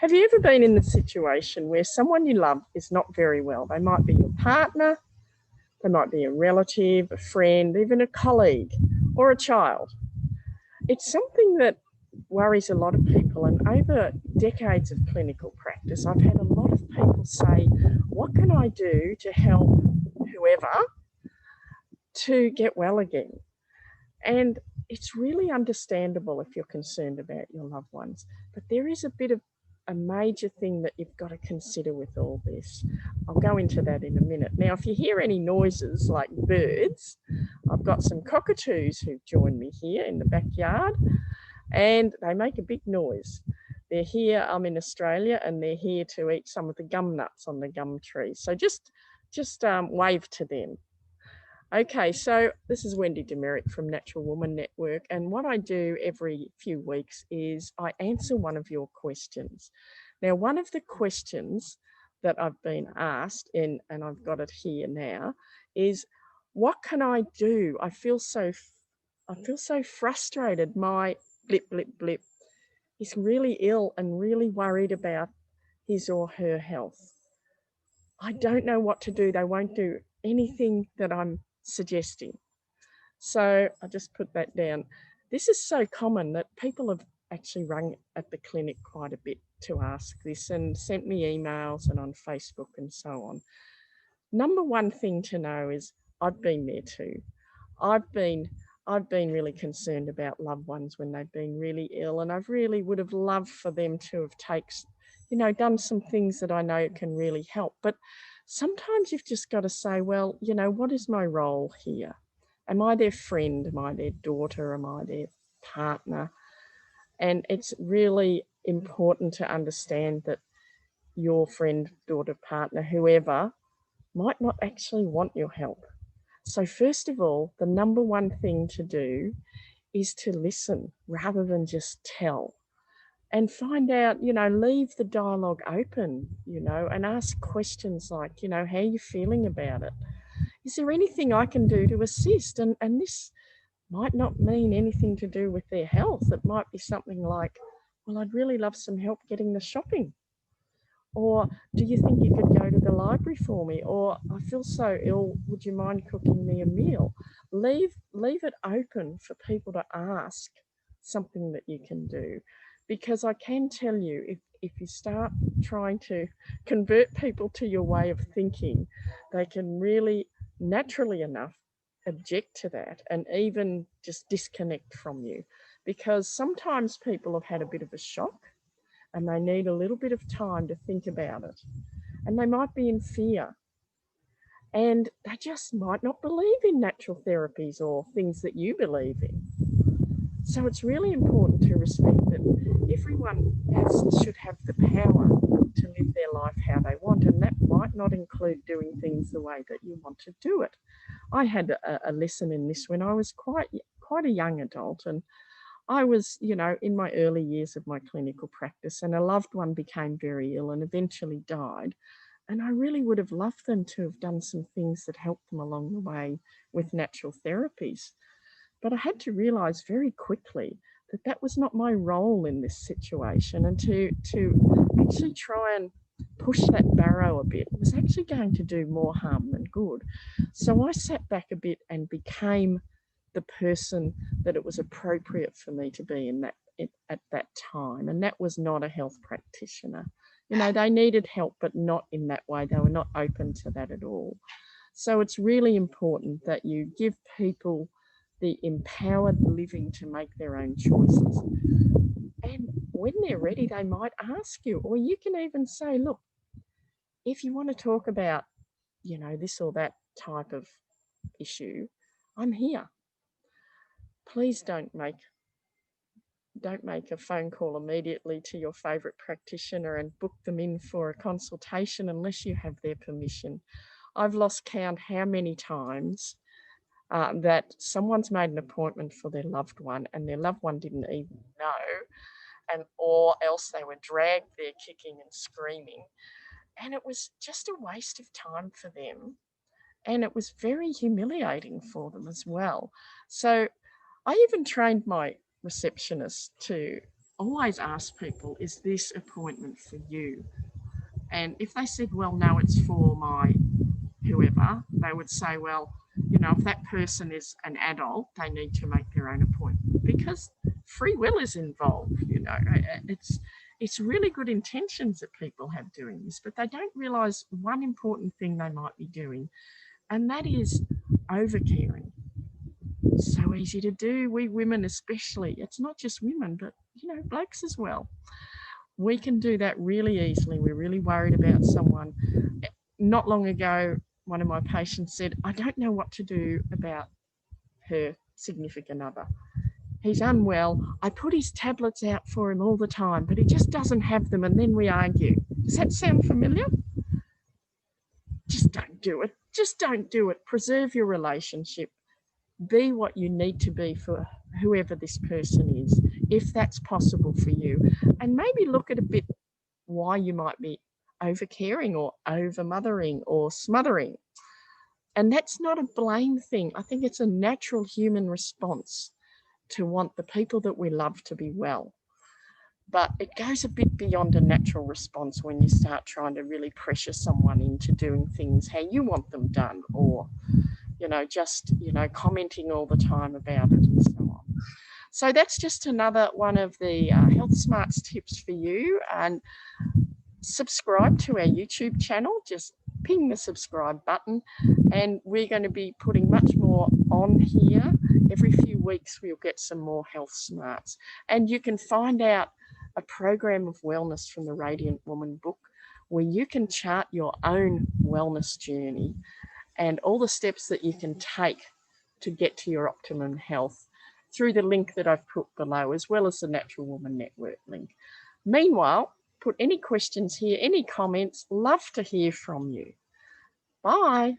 Have you ever been in the situation where someone you love is not very well? They might be your partner, they might be a relative, a friend, even a colleague or a child. It's something that worries a lot of people, and over decades of clinical practice, I've had a lot of people say, what can I do to help whoever to get well again? And it's really understandable if you're concerned about your loved ones, but there is a bit of a major thing that you've got to consider with all this. I'll go into that in a minute. Now, if you hear any noises like birds, I've got some cockatoos who've joined me here in the backyard, and they make a big noise. They're here, I'm in Australia, and they're here to eat some of the gum nuts on the gum trees. So just wave to them. Okay, so this is Wendy Demerick from Natural Woman Network, and what I do every few weeks is I answer one of your questions. Now, one of the questions that I've been asked, and I've got it here now, is what can I do? I feel so frustrated. My blip, blip, blip is really ill and really worried about his or her health. I don't know what to do. They won't do anything that I'm suggesting. So I just put that down. This is so common that people have actually rung at the clinic quite a bit to ask this and sent me emails and on Facebook and so on. Number one thing to know is I've been there too. I've been really concerned about loved ones when they've been really ill, and I really would have loved for them to have done some things that I know can really help. But sometimes you've just got to say, well, what is my role here? Am I their friend? Am I their daughter? Am I their partner? And it's really important to understand that your friend, daughter, partner, whoever, might not actually want your help. So first of all, the number one thing to do is to listen rather than just tell. And find out, leave the dialogue open, and ask questions like, how are you feeling about it? Is there anything I can do to assist? And this might not mean anything to do with their health. It might be something like, well, I'd really love some help getting the shopping. Or do you think you could go to the library for me? Or I feel so ill, would you mind cooking me a meal? Leave it open for people to ask something that you can do. Because I can tell you, if you start trying to convert people to your way of thinking, they can really, naturally enough, object to that and even just disconnect from you. Because sometimes people have had a bit of a shock and they need a little bit of time to think about it. And they might be in fear. And they just might not believe in natural therapies or things that you believe in. So it's really important to respect that everyone should have the power to live their life how they want, and that might not include doing things the way that you want to do it. I had a lesson in this when I was quite a young adult, and I was, in my early years of my clinical practice, and a loved one became very ill and eventually died. And I really would have loved them to have done some things that helped them along the way with natural therapies. But I had to realise very quickly that that was not my role in this situation, and to actually try and push that barrow a bit was actually going to do more harm than good. So I sat back a bit and became the person that it was appropriate for me to be at that time, and that was not a health practitioner. They needed help, but not in that way. They were not open to that at all. So it's really important that you give people the empowered living to make their own choices. And when they're ready, they might ask you, or you can even say, look, if you want to talk about, this or that type of issue, I'm here. Please don't make a phone call immediately to your favourite practitioner and book them in for a consultation unless you have their permission. I've lost count how many times that someone's made an appointment for their loved one and their loved one didn't even know, or else they were dragged there kicking and screaming. And it was just a waste of time for them. And it was very humiliating for them as well. So I even trained my receptionist to always ask people, is this appointment for you? And if they said, well, no, it's for my whoever, they would say, well, you know, if that person is an adult, they need to make their own appointment because free will is involved. You know, it's really good intentions that people have doing this, but they don't realise one important thing they might be doing, and that is overcaring. So easy to do. We women, especially, it's not just women, but you know, blokes as well. We can do that really easily. We're really worried about someone. Not long ago, one of my patients said, I don't know what to do about her significant other. He's unwell. I put his tablets out for him all the time, but he just doesn't have them, and then we argue. Does that sound familiar? Just don't do it. Just don't do it. Preserve your relationship. Be what you need to be for whoever this person is, if that's possible for you. And maybe look at a bit why you might be overcaring or overmothering or smothering. And that's not a blame thing. I think it's a natural human response to want the people that we love to be well. But it goes a bit beyond a natural response when you start trying to really pressure someone into doing things how you want them done, or, you know, just, you know, commenting all the time about it and so on. So that's just another one of the Health Smarts tips for you. And subscribe to our YouTube channel. Just ping the subscribe button, and we're going to be putting much more on here. Every few weeks we'll get some more health smarts, and you can find out a program of wellness from the Radiant Woman book where you can chart your own wellness journey and all the steps that you can take to get to your optimum health through the link that I've put below, as well as the Natural Woman Network link. Meanwhile, put any questions here, any comments. Love to hear from you. Bye.